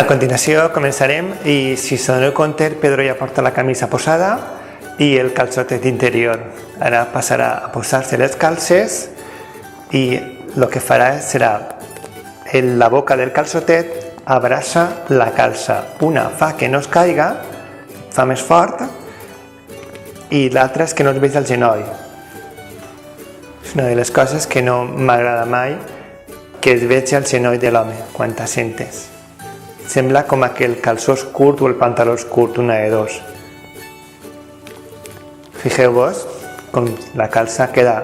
A continuació començarem i si se doneu compte Pedro ja porta la camisa posada i el calçotet interior. Ara passarà a posar-se les calces i el que farà serà la boca del calçotet abraça la calça. Una fa que no es caiga, fa més fort, i l'altra és que no es vegi el genoll. És una de les coses que no m'agrada mai, que es vegi el genoll de l'home quan t'assentes. Sembla com que el calçó és curt o el pantaló és curt, una de dos. Fixeu-vos com la calça queda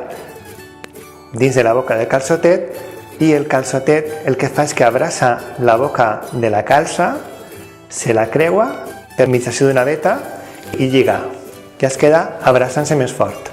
dins de la boca del calçotet i el calçotet el que fa és que abraça la boca de la calça, se la creua per mitjançó d'una veta i lliga. Ja es queda abraçant-se més fort.